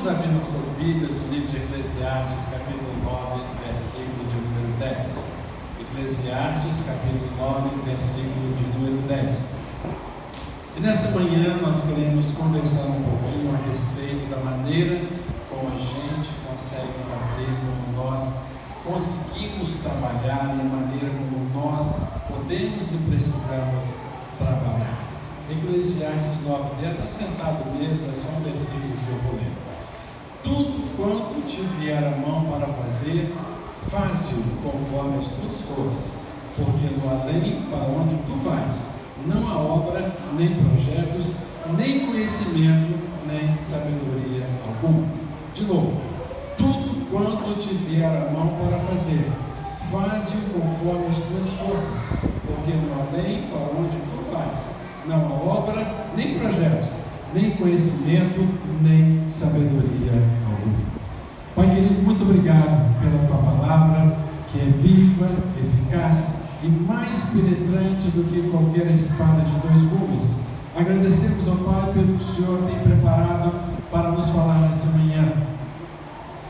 Vamos abrir nossas Bíblias no livro de Eclesiastes, capítulo 9, versículo de número 10. Eclesiastes, capítulo 9, versículo de número 10. E nessa manhã nós queremos conversar um pouquinho a respeito da maneira como a gente consegue fazer, como nós conseguimos trabalhar e a maneira como nós podemos e precisamos trabalhar. Eclesiastes 9, 10, assentado mesmo, é só um versículo que eu vou ler. Tudo quanto te vier a mão para fazer, faze-o conforme as tuas forças, porque no além para onde tu vais, não há obra, nem projetos, nem conhecimento, nem sabedoria alguma. De novo, tudo quanto te vier a mão para fazer, faze-o conforme as tuas forças, porque no além para onde tu vais, não há obra, nem projetos, nem conhecimento, nem sabedoria alguma. Pai querido, muito obrigado pela tua palavra, que é viva, eficaz e mais penetrante do que qualquer espada de dois gumes. Agradecemos ao Pai pelo que o Senhor tem preparado para nos falar nessa manhã.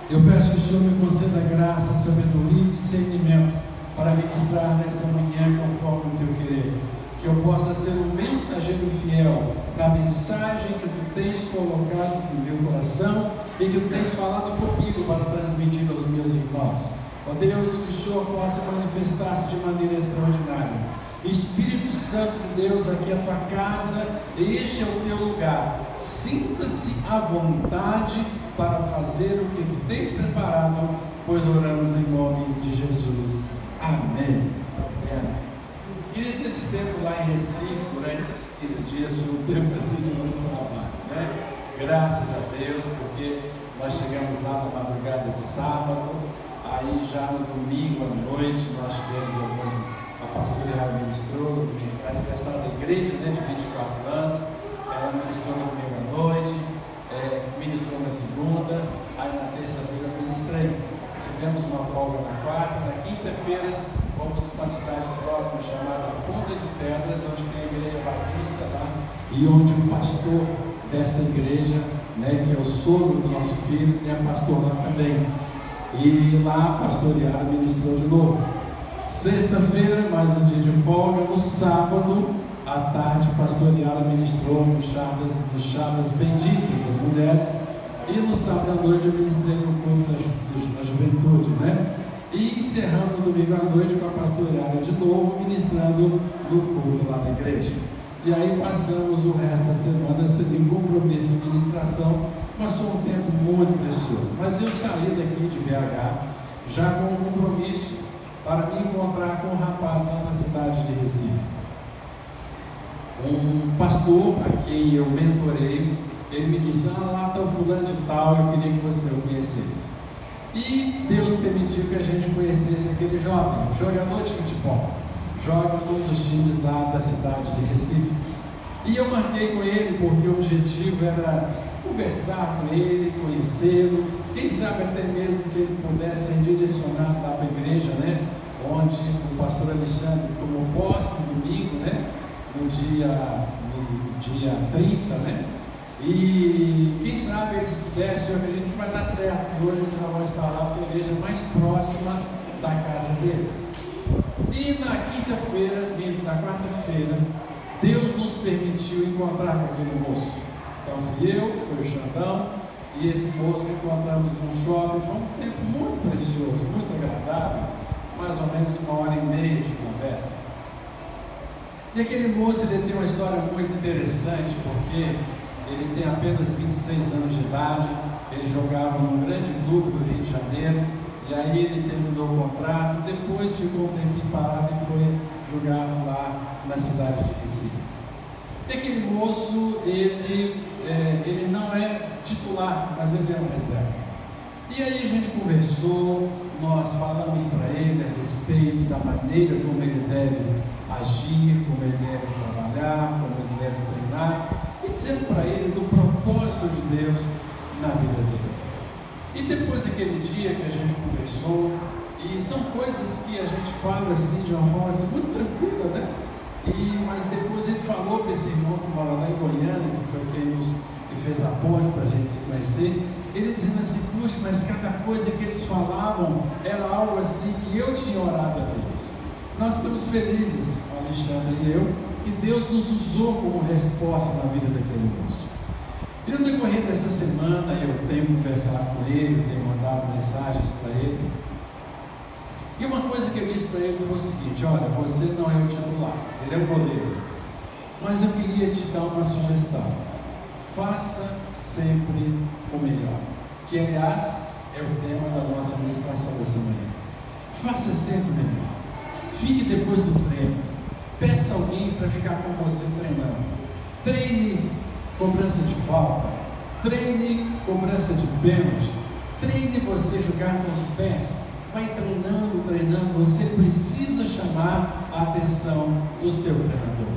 Eu peço que o Senhor me conceda graça, sabedoria e discernimento para ministrar nessa manhã conforme o teu querer. Que eu possa ser um mensageiro fiel da mensagem que tu tens colocado no meu coração e que tu tens falado comigo para transmitir aos meus irmãos. Ó Deus, que o Senhor possa manifestar-se de maneira extraordinária. Espírito Santo de Deus, aqui é a tua casa, este é o teu lugar. Sinta-se à vontade para fazer o que tu tens preparado, pois oramos em nome de Jesus. Amém. Amém. Queridos, esse tempo lá em Recife, durante esses 15 dias, foi um tempo assim de muito trabalho, né? Graças a Deus, porque nós chegamos lá na madrugada de sábado, aí já no domingo à noite, nós tivemos a pastora Yara ministrou, no aniversário da igreja, né, de 24 anos, ela ministrou no domingo à noite, ministrou na segunda, aí na terça-feira eu ministrei. Tivemos uma folga na quarta, na quinta-feira fomos para uma cidade próxima chamada Ponta de Pedras, onde tem a igreja batista lá, e onde o pastor dessa igreja, né, que é o sogro do nosso filho, é pastor lá também. E lá a pastor Yara ministrou de novo. Sexta-feira, mais um dia de folga. No sábado, à tarde, o pastor Yara ministrou no Chadas Benditas, das mulheres. E no sábado à noite eu ministrei no culto da juventude, né? E encerramos no domingo à noite com a pastora Yara de novo, ministrando no culto lá da igreja. E aí passamos o resto da semana sem compromisso de ministração, mas foi um tempo muito precioso. Mas eu saí daqui de BH já com um compromisso para me encontrar com um rapaz lá na cidade de Recife. Um pastor a quem eu mentorei, ele me disse: lá está o fulano de tal, eu queria que você o conhecesse. E Deus permitiu que a gente conhecesse aquele jovem, jogador de futebol, joga num dos times lá da cidade de Recife. E eu marquei com ele porque o objetivo era conversar com ele, conhecê-lo, quem sabe até mesmo que ele pudesse ser direcionado lá para a igreja, né? Onde o pastor Alexandre tomou posse no domingo, né? No dia 30, né? E quem sabe eles pudessem, eu acredito que vai dar certo, que hoje eles já vão instalar a igreja mais próxima da casa deles. E na quarta-feira, Deus nos permitiu encontrar com aquele moço. Então fui eu, foi o Xandão, e esse moço encontramos num shopping. Foi um tempo muito precioso, muito agradável, mais ou menos 1h30 de conversa. E aquele moço, ele tem uma história muito interessante, porque ele tem apenas 26 anos de idade, ele jogava num grande clube do Rio de Janeiro, e aí ele terminou o contrato, depois ficou um tempinho parado e foi jogar lá na cidade de Recife. E aquele moço, ele não é titular, mas ele é um reserva. E aí a gente conversou, nós falamos para ele a respeito da maneira como ele deve agir, como ele deve trabalhar, como ele deve treinar, e dizendo para ele do propósito de Deus na vida dele. E depois daquele dia que a gente conversou, e são coisas que a gente fala assim de uma forma assim, muito tranquila, né? Mas depois ele falou para esse irmão que mora lá em Goiânia, que foi quem fez a ponte para a gente se conhecer, ele dizendo assim: puxa, mas cada coisa que eles falavam era algo assim que eu tinha orado a Deus. Nós ficamos felizes, Alexandre e eu, que Deus nos usou como resposta na vida daquele moço. E no decorrer dessa semana eu tenho conversado com ele, tenho mandado mensagens para ele. E uma coisa que eu disse para ele foi o seguinte: olha, você não é o titular, ele é o goleiro. Mas eu queria te dar uma sugestão: faça sempre o melhor. Que, aliás, é o tema da nossa administração dessa manhã. Faça sempre o melhor. Fique depois do treino. Peça alguém para ficar com você treinando. Treine cobrança de falta. Treine cobrança de pênalti. Treine você jogar com os pés. Vai treinando, treinando. Você precisa chamar a atenção do seu treinador.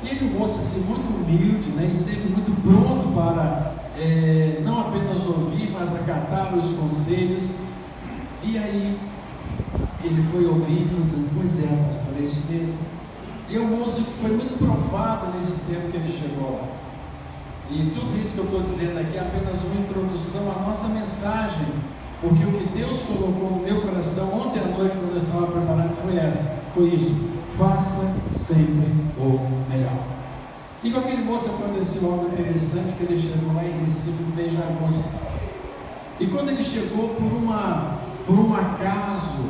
E ele mostra assim, muito humilde, né, e sempre muito pronto para não apenas ouvir, mas acatar os conselhos. E aí ele foi ouvindo e foi dizendo: pois é, pastor, é isso mesmo. E o moço foi muito provado nesse tempo que ele chegou lá. E tudo isso que eu estou dizendo aqui é apenas uma introdução à nossa mensagem, porque o que Deus colocou no meu coração ontem à noite, quando eu estava preparando, foi isso: faça sempre o melhor. E com aquele moço aconteceu algo interessante, que ele chegou lá em Recife no mês de agosto. E quando ele chegou, por um acaso,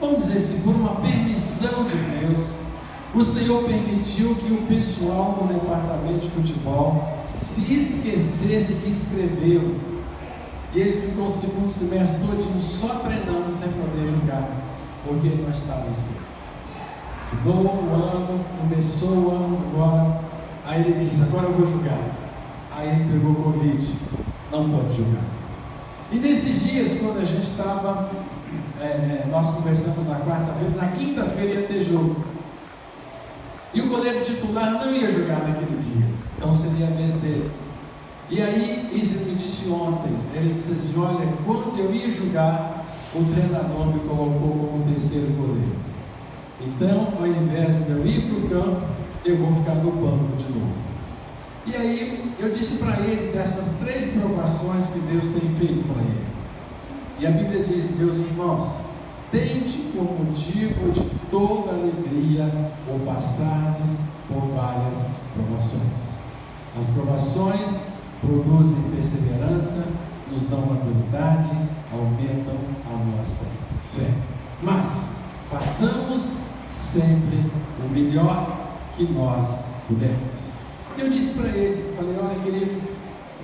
vamos dizer assim, por uma permissão de Deus, o Senhor permitiu que o pessoal do departamento de futebol se esquecesse de inscrevê-lo. E ele ficou o segundo semestre todinho só treinando sem poder jogar, porque ele não estava inscrito. Ficou um ano, começou o ano agora. Aí ele disse: agora eu vou jogar. Aí ele pegou Covid, não pode jogar. E nesses dias, quando a gente estava, nós conversamos na quarta-feira, na quinta-feira ia ter jogo. E o goleiro titular não ia jogar naquele dia, então seria a vez dele. E aí, isso ele me disse ontem. Ele disse assim: olha, quando eu ia jogar, o treinador me colocou como terceiro goleiro. Então, ao invés de eu ir para o campo, eu vou ficar no banco de novo. E aí, eu disse para ele dessas 3 provações que Deus tem feito para ele. E a Bíblia diz: meus irmãos, tende por motivo de toda alegria ou passardes por várias provações. As provações produzem perseverança, nos dão maturidade, aumentam a nossa fé. Mas façamos sempre o melhor que nós pudermos. Eu disse para ele, falei: olha, querido,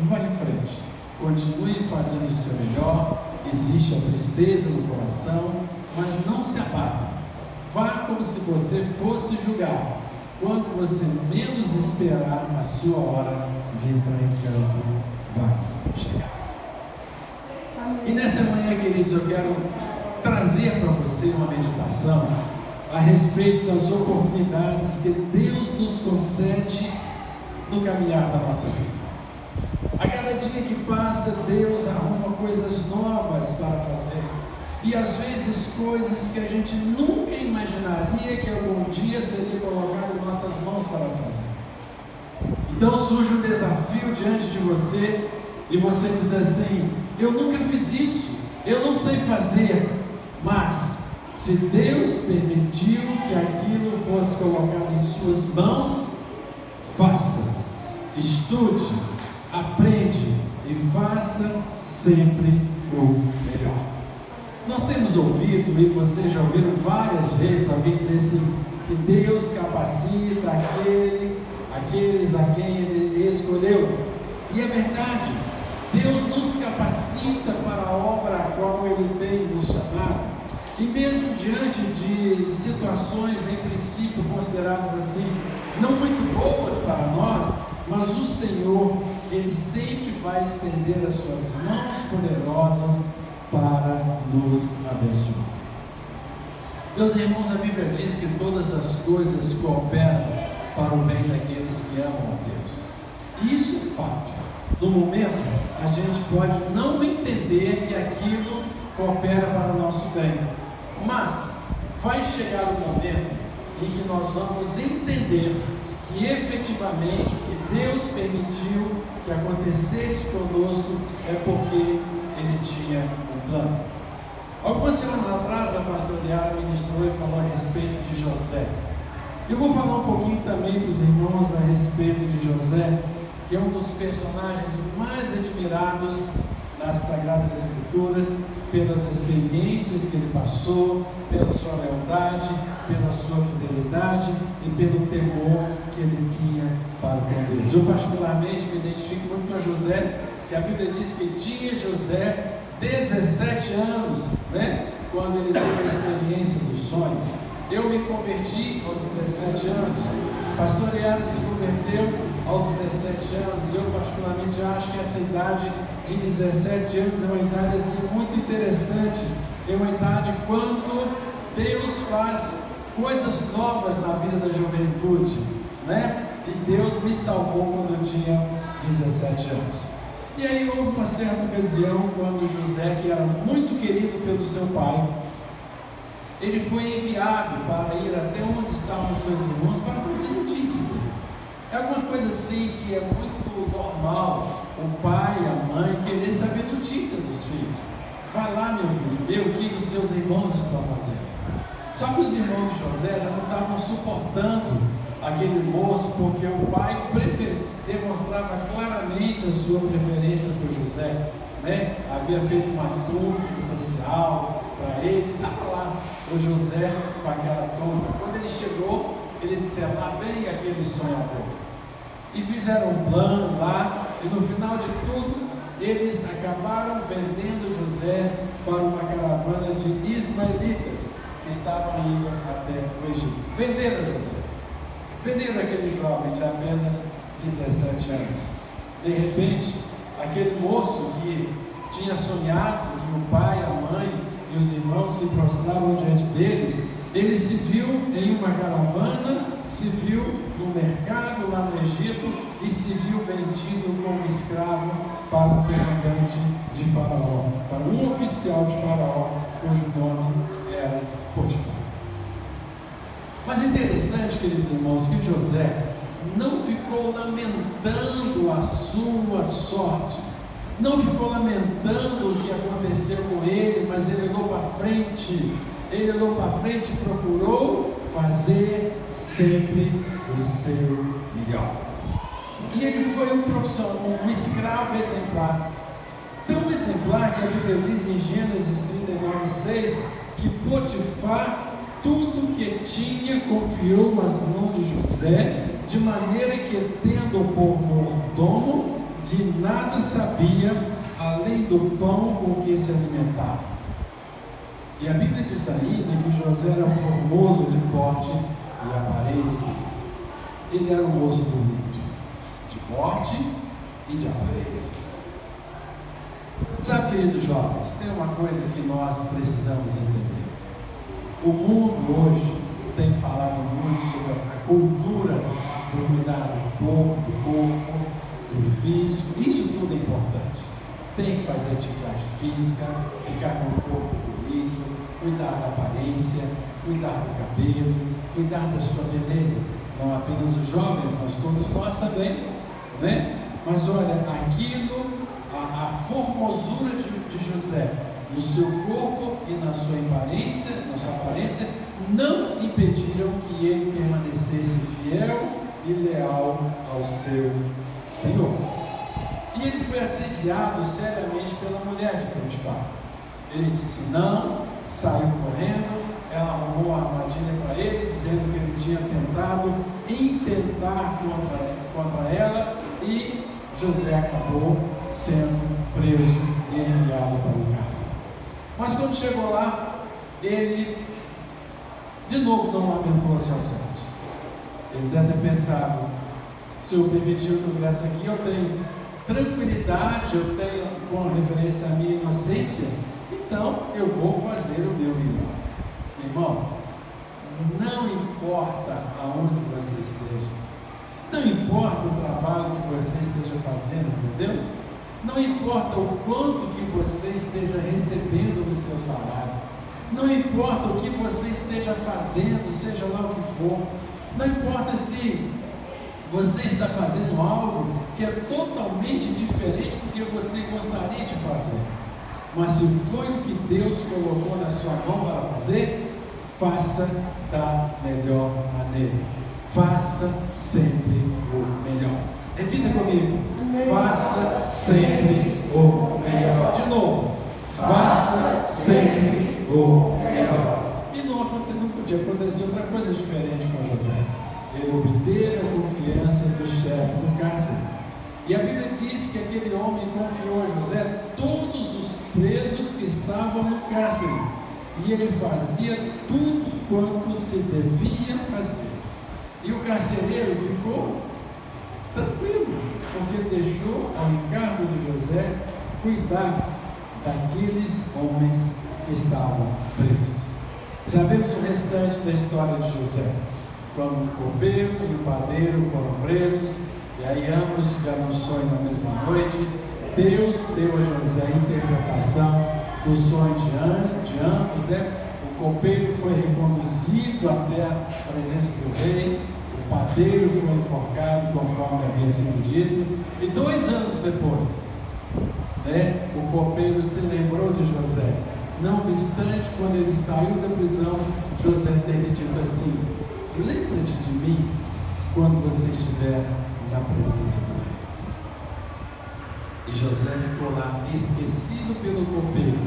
vai em frente, continue fazendo o seu melhor. Existe a tristeza no coração, mas não se abata. Vá como se você fosse jogar. Quando você menos esperar, a sua hora de entrar em campo vai chegar. E nessa manhã, queridos, eu quero trazer para você uma meditação a respeito das oportunidades que Deus nos concede no caminhar da nossa vida. A cada dia que passa, Deus arruma coisas novas para fazer. E às vezes coisas que a gente nunca imaginaria que algum dia seria colocado em nossas mãos para fazer. Então surge um desafio diante de você e você diz assim: eu nunca fiz isso, eu não sei fazer. Mas se Deus permitiu que aquilo fosse colocado em suas mãos, faça, estude, aprende e faça sempre o melhor. Nós temos ouvido, e vocês já ouviram várias vezes alguém dizer assim, que Deus capacita aqueles a quem Ele escolheu. E é verdade, Deus nos capacita para a obra a qual Ele tem nos chamado. E mesmo diante de situações em princípio consideradas assim, não muito boas para nós, mas o Senhor, Ele sempre vai estender as suas mãos poderosas para nos abençoar. Meus irmãos, a Bíblia diz que todas as coisas cooperam para o bem daqueles que amam a Deus. E isso é fato. No momento, a gente pode não entender que aquilo coopera para o nosso bem. Mas vai chegar o momento em que nós vamos entender que efetivamente o que Deus permitiu que que acontecesse conosco é porque Ele tinha um plano. Algumas semanas atrás, a pastora Yara ministrou e falou a respeito de José. Eu vou falar um pouquinho também para os irmãos a respeito de José, que é um dos personagens mais admirados nas Sagradas Escrituras, pelas experiências que ele passou, pela sua lealdade, pela sua fidelidade e pelo temor que ele tinha para com Deus. Eu particularmente me identifico muito com José, que a Bíblia diz que tinha José 17 anos, quando ele teve a experiência dos sonhos. Eu me converti aos 17 anos, pastor Yara se converteu aos 17 anos. Eu particularmente acho que essa idade de 17 anos é uma idade assim, muito interessante, é uma idade quando Deus faz coisas novas na vida da juventude, e Deus me salvou quando eu tinha 17 anos. E aí houve uma certa ocasião quando José, que era muito querido pelo seu pai, ele foi enviado para ir até onde estavam os seus irmãos para trazer notícia dele. É alguma coisa assim que é muito normal, o pai e a mãe querer saber notícia dos filhos. Vai lá, meu filho, vê o que os seus irmãos estão fazendo. Só que os irmãos de José já não estavam suportando aquele moço, porque o pai demonstrava claramente a sua preferência por José, havia feito uma túnica especial para ele, estava lá o José com aquela túnica. Quando ele chegou, ele disse: lá vem aquele sonhador. E fizeram um plano lá, e no final de tudo, eles acabaram vendendo José para uma caravana de ismaelitas que estavam indo até o Egito. Venderam José. Venderam aquele jovem de apenas 17 anos. De repente, aquele moço que tinha sonhado que o pai, a mãe e os irmãos se prostravam diante dele, ele se viu em uma caravana, se viu no mercado lá no Egito e se viu vendido como escravo para um comandante de Faraó, para um oficial de Faraó, cujo nome era Potifar. Mas interessante, queridos irmãos, que José não ficou lamentando a sua sorte, não ficou lamentando o que aconteceu com ele, mas ele olhou para frente, e procurou fazer sempre o seu melhor. E ele foi um profissional, um escravo exemplar, tão exemplar que a Bíblia diz em Gênesis 39:6 que Potifar tudo que tinha confiou às mãos de José, de maneira que, tendo por mordomo, de nada sabia, além do pão com que se alimentava. E a Bíblia diz ainda que José era formoso de porte e aparência. Ele era um moço bonito, de porte e de aparência. Sabe, queridos jovens, tem uma coisa que nós precisamos entender. O mundo hoje tem falado muito sobre a cultura do cuidado do corpo, do físico. Isso tudo é importante. Tem que fazer atividade física, ficar com o corpo bonito, cuidar da aparência, cuidar do cabelo, cuidar da sua beleza. Não apenas os jovens, mas todos nós também, Mas olha, a formosura de José, no seu corpo e na sua aparência, não impediram que ele permanecesse fiel e leal ao seu Senhor. E ele foi assediado seriamente pela mulher de Potifar. Ele disse não, saiu correndo, ela arrumou uma armadilha para ele, dizendo que ele tinha tentado intentar contra ela, e José acabou sendo preso e enviado para o cárcere. Mas quando chegou lá, ele de novo não lamentou a sua sorte. Ele deve ter pensado: se eu permitir que eu viesse aqui, eu tenho tranquilidade, eu tenho, com referência à minha inocência, então eu vou fazer o meu melhor. Meu irmão, não importa aonde você esteja, não importa o trabalho que você esteja fazendo, entendeu? Não importa o quanto que você esteja recebendo no seu salário, não importa o que você esteja fazendo, seja lá o que for, não importa se Você está fazendo algo que é totalmente diferente do que você gostaria de fazer. Mas se foi o que Deus colocou na sua mão para fazer, faça da melhor maneira. Faça sempre o melhor. Repita comigo. Faça sempre o melhor. De novo. Faça sempre o melhor. E não podia acontecer outra coisa diferente com José. Ele obteve a confiança do chefe do cárcere. E a Bíblia diz que aquele homem confiou a José todos os presos que estavam no cárcere. E ele fazia tudo quanto se devia fazer. E o carcereiro ficou tranquilo, porque deixou ao encargo de José cuidar daqueles homens que estavam presos. Sabemos o restante da história de José. Quando o copeiro e o padeiro foram presos, e aí ambos tiveram um sonho na mesma noite, Deus deu a José a interpretação do sonho de ambos, né? O copeiro foi reconduzido até a presença do rei, o padeiro foi enforcado conforme havia sido dito, e 2 anos depois, né, o copeiro se lembrou de José. Não obstante, quando ele saiu da prisão, José teria dito assim: lembra-te de mim quando você estiver na presença do rei. E José ficou lá esquecido pelo copeiro,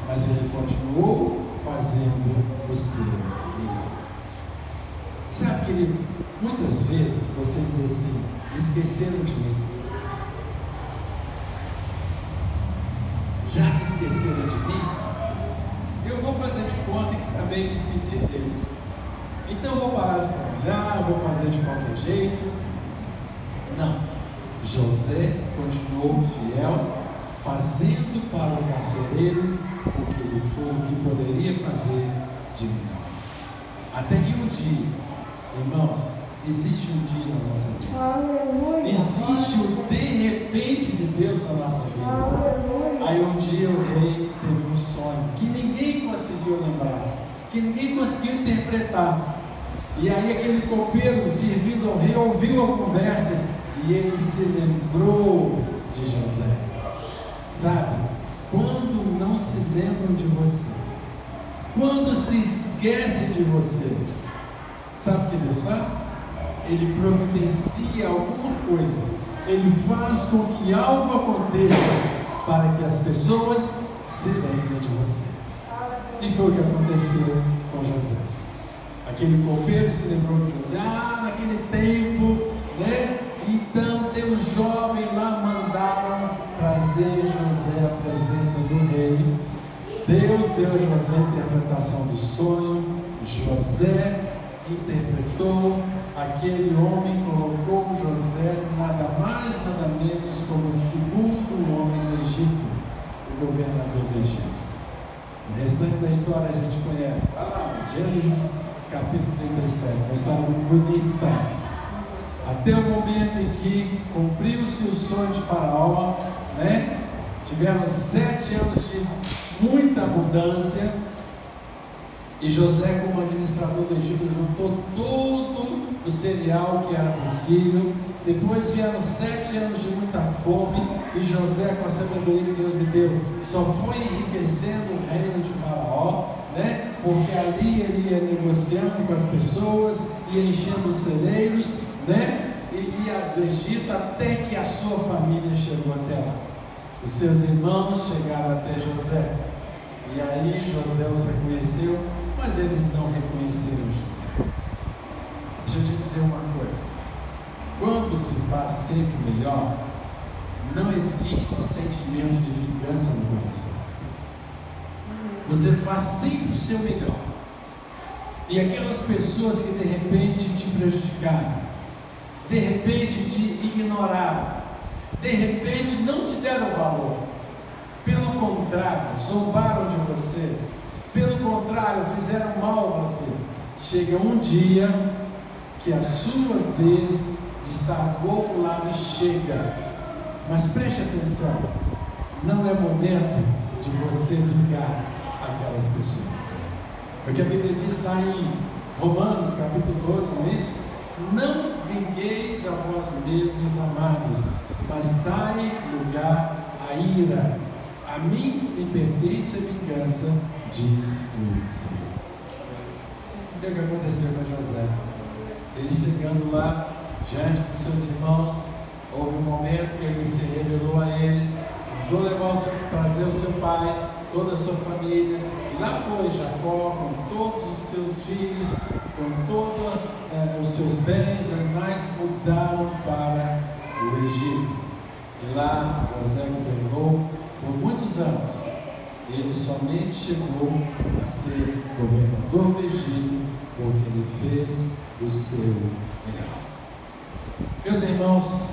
mas ele continuou fazendo o seu melhor. Sabe, querido, muitas vezes você diz assim: esqueceram de mim. Já me esqueceram de mim? Eu vou fazer de conta que também me esqueci deles. Então vou parar de trabalhar, vou fazer de qualquer jeito. Não. José continuou fiel, fazendo para o carcereiro o que poderia fazer de melhor. Até que um dia, irmãos, existe um dia na nossa vida. Aleluia. Existe o de repente de Deus na nossa vida. Aleluia. Aí um dia o rei teve um sonho que ninguém conseguiu lembrar, que ninguém conseguiu interpretar. E aí aquele copeiro, servindo ao rei, ouviu a conversa e ele se lembrou de José. Sabe, quando não se lembram de você, quando se esquece de você, sabe o que Deus faz? Ele providencia alguma coisa, ele faz com que algo aconteça para que as pessoas se lembrem de você. E foi o que aconteceu com José. Aquele copeiro se lembrou de José. Naquele tempo, né? Então tem um jovem lá, mandaram trazer José à presença do rei. Deus deu a José a interpretação do sonho. José interpretou. Aquele homem colocou José nada mais, nada menos como o segundo homem do Egito, o governador do Egito. O restante da história a gente conhece. Vai lá, Gênesis capítulo 37, uma história muito bonita. Até o momento em que cumpriu-se o sonho de Faraó, né? Tiveram 7 anos de muita abundância. E José, como administrador do Egito, juntou todo o cereal que era possível. Depois vieram 7 anos de muita fome. E José, com a sabedoria que Deus lhe deu, só foi enriquecendo o reino de Faraó, né? Porque ali ele ia negociando com as pessoas, ia enchendo os celeiros, né? E ia do Egito até que a sua família chegou até lá. Os seus irmãos chegaram até José. E aí José os reconheceu, mas eles não reconheceram José. Deixa eu te dizer uma coisa: quando se faz sempre melhor, não existe sentimento de vingança no coração. Você faz sempre o seu melhor. E aquelas pessoas que de repente te prejudicaram, de repente te ignoraram, de repente não te deram valor, pelo contrário, zombaram de você, pelo contrário, fizeram mal a você, chega um dia que a sua vez de estar do outro lado chega. Mas preste atenção, não é momento de você vingar aquelas pessoas. Porque a Bíblia diz lá em Romanos capítulo 12, não é isso? Não vingueis a vós mesmos, amados, mas dai lugar à ira. A mim me pertence a vingança, diz o Senhor. O que aconteceu com José? Ele chegando lá, diante dos seus irmãos, houve um momento que ele se revelou a eles, mandou trazer o seu pai, toda a sua família, e lá foi Jacó com todos os seus filhos, com todos os seus bens, animais, mudaram para o Egito. E lá José governou por muitos anos. Ele somente chegou a ser governador do Egito porque ele fez o seu melhor. Meus irmãos,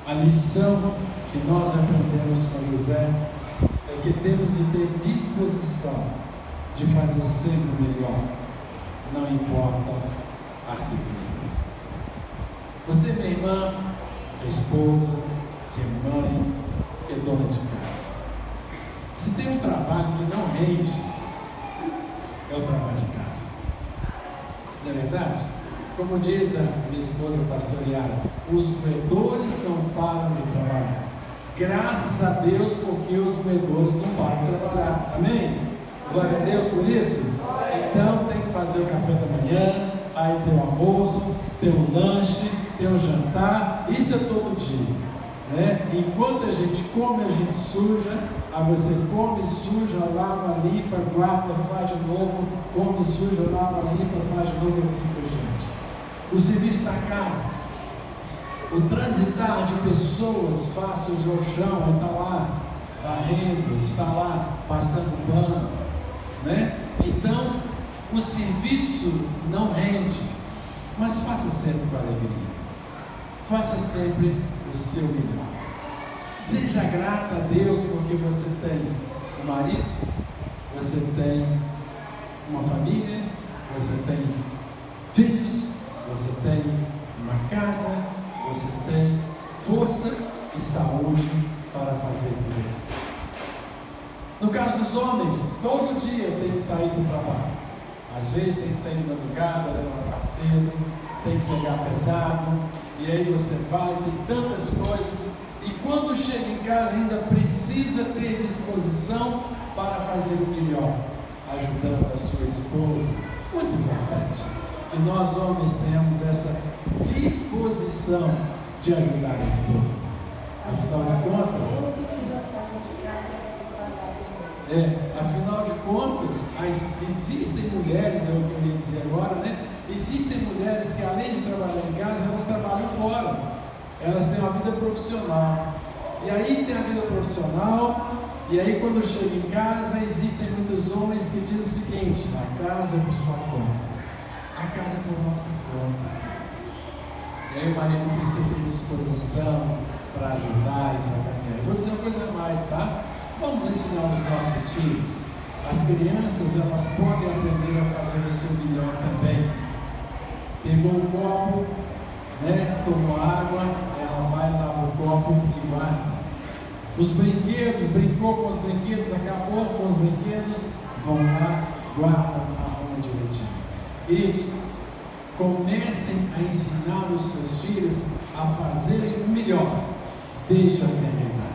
a lição que nós aprendemos com José é que temos de ter disposição de fazer sempre o melhor, não importa as circunstâncias. Você, minha irmã, é esposa, que é mãe, que é dona de casa. Se tem um trabalho que não rende, é o trabalho de casa. Não é verdade? Como diz a minha esposa pastoreada, os moedores não param de trabalhar. Graças a Deus, porque os moedores não param de trabalhar. Amém? Glória a Deus por isso? Então tem que fazer o café da manhã, aí tem o almoço, tem o lanche, tem o jantar, isso é todo dia. Né? Enquanto a gente come, a gente suja. Aí você come, suja, lava, limpa, guarda, faz de novo, come, suja, lava, limpa, faz de novo, e assim por diante. O serviço da casa, o transitar de pessoas fáceis ao chão, aí está lá varrendo, está lá passando pano, né? Então o serviço não rende, mas faça sempre com alegria, faça sempre o seu melhor. Seja grata a Deus porque você tem um marido, você tem uma família, você tem filhos, você tem uma casa, você tem força e saúde para fazer tudo. No caso dos homens, todo dia tem que sair do trabalho. Às vezes tem que sair de madrugada, levantar cedo, tem que pegar pesado, e aí você vai, tem tantas coisas. E quando chega em casa ainda precisa ter disposição para fazer o melhor, ajudando a sua esposa. Muito importante que nós homens tenhamos essa disposição de ajudar a esposa. Afinal de contas, existem mulheres, é o que eu ia dizer agora, né? Existem mulheres que além de trabalhar em casa, elas trabalham fora. Elas têm uma vida profissional, e aí tem a vida profissional, e aí quando chega em casa, existem muitos homens que dizem o seguinte: a casa é por sua conta, a casa é por nossa conta. E aí o marido precisa ter disposição para ajudar e para caminhar. Vou dizer uma coisa a mais, tá? Vamos ensinar os nossos filhos. As crianças, elas podem aprender a fazer o seu melhor também. Pegou um copo, né, tomou água, ela vai, lava o copo e guarda. Os brinquedos, brincou com os brinquedos, acabou com os brinquedos, vão lá, guardam, arrumam direitinho. Queridos, comecem a ensinar os seus filhos a fazerem o melhor desde a eternidade.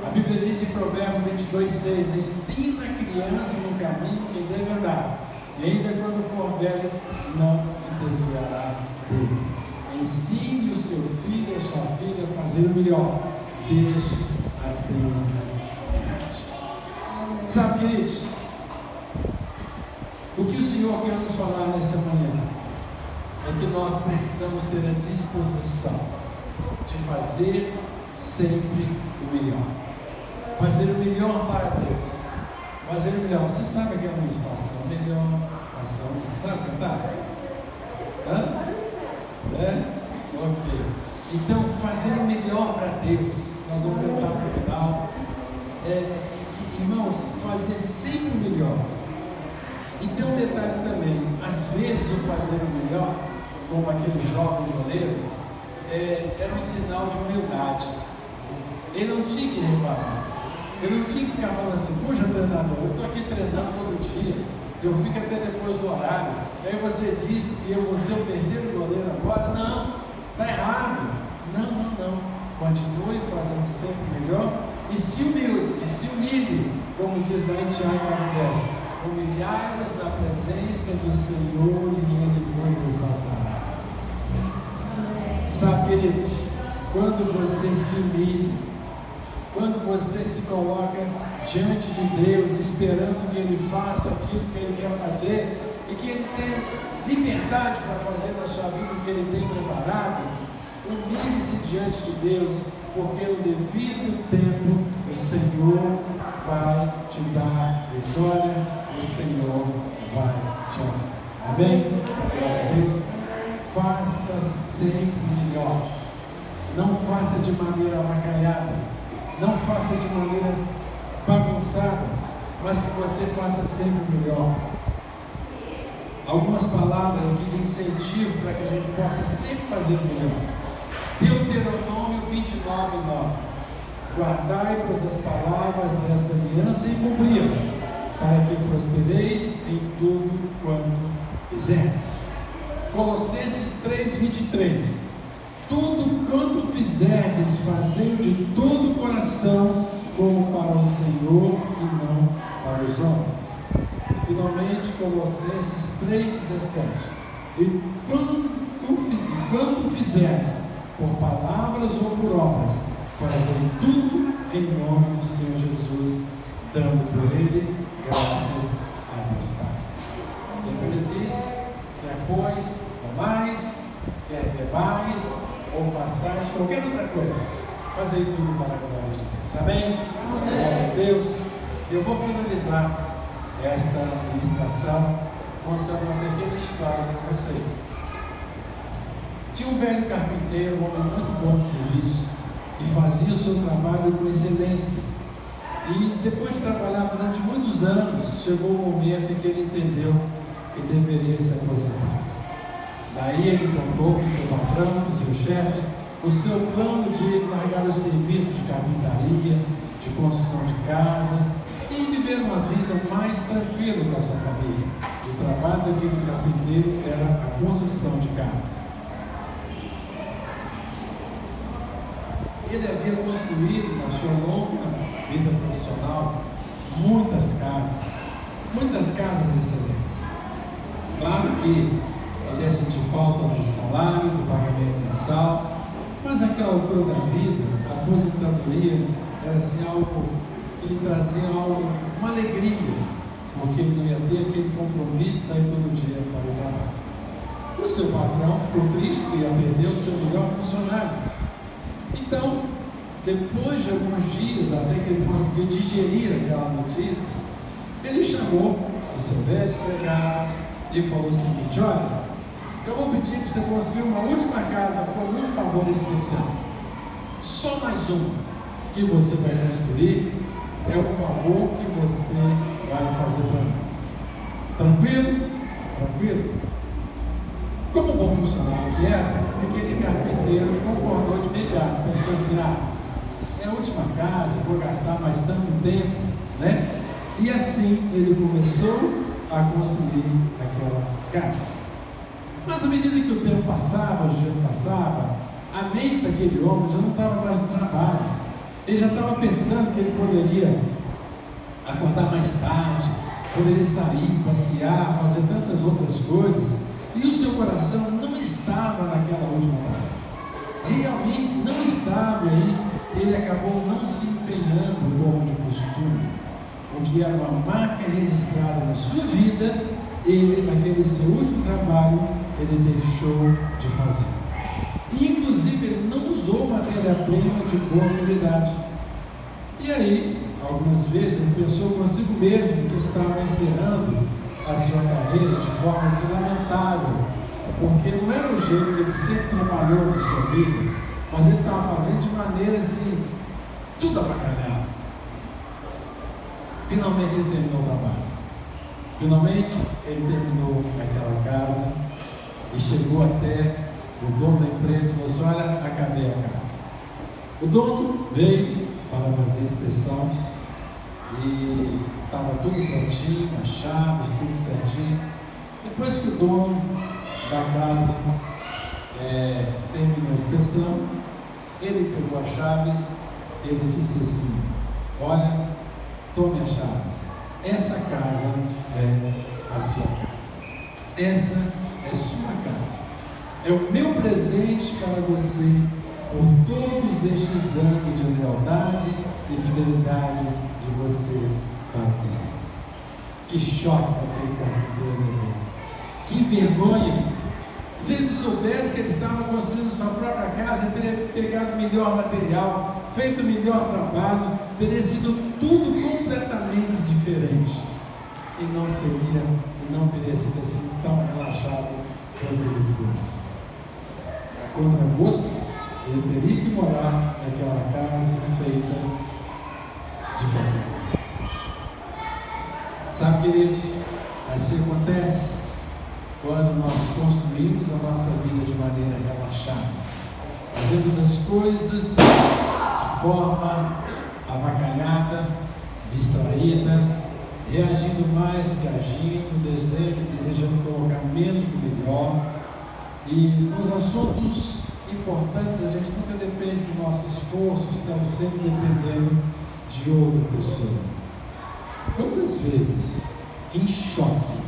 A Bíblia diz em Provérbios 22:6: ensina a criança no caminho que deve andar, e ainda quando for velho, não se desviará dele. Ensine o seu filho e a sua filha a fazer o melhor desde a eternidade. Sabe, queridos, o que o Senhor quer nos falar nessa manhã é que nós precisamos ter a disposição de fazer sempre o melhor. Fazer o melhor para Deus. Fazer o melhor. Você sabe aquela música? Faça o melhor, faça o melhor. Você sabe cantar? Hã? Ok. Então, fazer o melhor para Deus. Nós vamos cantar no final. Irmãos, fazer sempre o melhor. E tem um detalhe também: às vezes o fazer o melhor, como aquele jovem goleiro, era um sinal de humildade. Ele não tinha que reclamar, ele não tinha que ficar falando assim: poxa, treinador, eu estou aqui treinando todo dia, eu fico até depois do horário. Aí você diz que eu vou ser o terceiro goleiro agora. Não, está errado. Não. Continue fazendo sempre melhor e se humilhe, como diz lá em Tiago 4:10. Humilhai-vos na presença do Senhor e Ele vos exaltará. Sabe, queridos, quando você se humilha, quando você se coloca diante de Deus, esperando que Ele faça aquilo que Ele quer fazer e que Ele tenha liberdade para fazer na sua vida o que Ele tem preparado, humilhe-se diante de Deus, porque no devido tempo o Senhor vai te dar vitória, o Senhor vai te honrar. Amém? Glória a Deus. Faça sempre melhor. Não faça de maneira avacalhada. Não faça de maneira bagunçada, mas que você faça sempre melhor. Algumas palavras aqui de incentivo para que a gente possa sempre fazer melhor. Deuteronômio 29:9. Guardai-vos as palavras desta aliança e cumpri-as, para que prospereis em tudo quanto fizerdes. Colossenses 3:23. Tudo quanto fizerdes, fazei de todo o coração, como para o Senhor e não para os homens. E finalmente, Colossenses 3:17. E quanto fizerdes, por palavras ou por obras, fazei tudo em nome do Senhor Jesus, dando por Ele graças a Deus Pai. Lembra ele diz: quer pois comais, quer bebais, ou façais qualquer outra coisa, fazei tudo para a glória de Deus. Amém? Glória a Deus. Eu vou finalizar esta ministração contando uma pequena história para vocês. Tinha um velho carpinteiro, um homem muito bom de serviço, que fazia o seu trabalho com excelência. E depois de trabalhar durante muitos anos, chegou o momento em que ele entendeu que deveria se aposentar. Daí ele contou para o seu patrão, para o seu chefe, o seu plano de largar o serviço de carpintaria, de construção de casas e viver uma vida mais tranquila com a sua família. O trabalho daquele carpinteiro era a construção de casas. Ele havia construído na sua longa vida profissional muitas casas excelentes. Claro que ele ia sentir falta do salário, do pagamento mensal, mas naquela altura da vida, a aposentadoria era assim algo que lhe trazia uma alegria, porque ele não ia ter aquele compromisso de sair todo dia para o trabalho. O seu patrão ficou triste porque ia perder o seu melhor funcionário. Então, depois de alguns dias, até que ele conseguiu digerir aquela notícia, ele chamou o seu velho empregado e falou o seguinte: olha, eu vou pedir para você construir uma última casa por um favor especial. Só mais uma que você vai construir é o favor que você vai fazer para mim. Tranquilo? Tranquilo? Como bom funcionário que era, aquele carpinteiro concordou de imediato. Pensou assim: é a última casa, vou gastar mais tanto tempo, né? E assim ele começou a construir aquela casa. Mas à medida que o tempo passava, os dias passavam, a mente daquele homem já não estava mais no trabalho. Ele já estava pensando que ele poderia acordar mais tarde, poderia sair, passear, fazer tantas outras coisas. E o seu coração não estava naquela última tarefa. Realmente não estava aí. Ele acabou não se empenhando como de costume. O que era uma marca registrada na sua vida, ele, naquele seu último trabalho, ele deixou de fazer. E, inclusive, ele não usou matéria-prima de boa qualidade. E aí, algumas vezes, ele pensou consigo mesmo que estava encerrando a sua carreira de forma assim lamentável, porque não era o jeito que ele sempre trabalhou na sua vida, mas ele estava fazendo de maneira assim, tudo avacalhado. Finalmente ele terminou o trabalho. Finalmente ele terminou aquela casa e chegou até o dono da empresa e falou assim: olha, acabei a casa. O dono veio para fazer a inspeção e estava tudo prontinho, as chaves, tudo certinho. Depois que o dono da casa terminou a inspeção, ele pegou as chaves, ele disse assim: olha, tome as chaves, essa casa é a sua casa, essa é sua casa, é o meu presente para você por todos estes anos de lealdade e fidelidade de você para comigo. Que choque aquele carpinteiro levou, que vergonha! Se ele soubesse que ele estava construindo sua própria casa, teria pegado melhor material, feito melhor trabalho, teria sido tudo completamente diferente. E não teria sido assim tão relaxado quanto ele foi. A contragosto, ele teria que morar naquela casa feita de papel. Sabe, queridos, assim acontece quando nós construímos a nossa vida de maneira relaxada. Fazemos as coisas de forma avacalhada, distraída, reagindo mais que agindo, desejando colocar menos do melhor. E nos assuntos importantes a gente nunca depende do nosso esforço, estamos sempre dependendo de outra pessoa. Quantas vezes, em choque,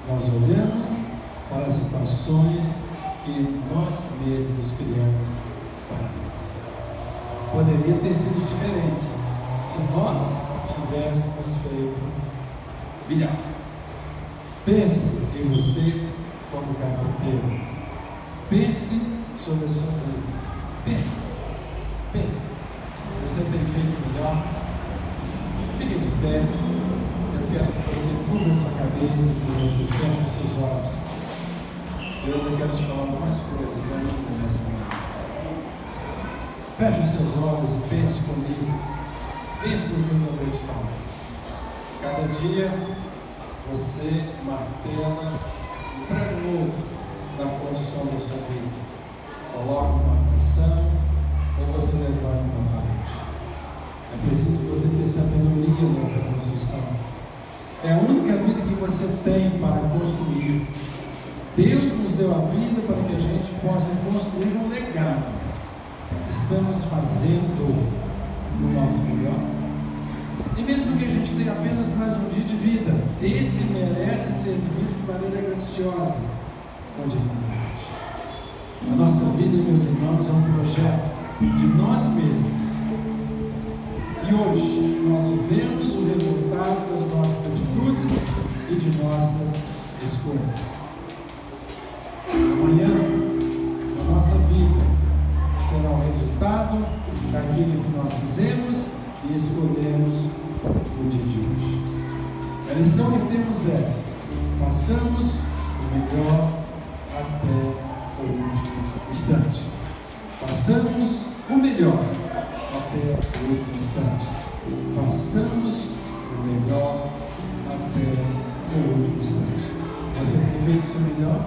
nós olhamos para as situações que nós mesmos criamos para nós? Poderia ter sido diferente se nós tivéssemos feito melhor. Pense em você como carpinteiro. Pense sobre a sua vida. Pense. Você tem feito melhor? Fique de pé. Eu quero que você curva a sua cabeça e que você feche os seus olhos. Eu quero te falar algumas coisas ainda nessa manhã. Feche os seus olhos e pense comigo. Pense no que eu acabei de falar. Cada dia você martela um prego novo na construção da sua vida. Coloca uma marcação ou você levanta uma parede. É preciso você ter sabedoria nessa construção. É a única vida que você tem para construir. Deus nos deu a vida para que a gente possa construir um legado. Estamos fazendo o nosso melhor. E mesmo que a gente tenha apenas mais um dia de vida, esse merece ser vivido de maneira graciosa, com dignidade. A nossa vida, meus irmãos, é um projeto de nós mesmos. E hoje nós vemos o resultado das nossas atitudes e de nossas escolhas. Amanhã, a nossa vida será o resultado daquilo que nós fizemos e escolhemos no dia de hoje. A lição que temos é: façamos o melhor até o último instante. Façamos o melhor até o último instante. Façamos o melhor até o último instante. Você tem feito o seu melhor?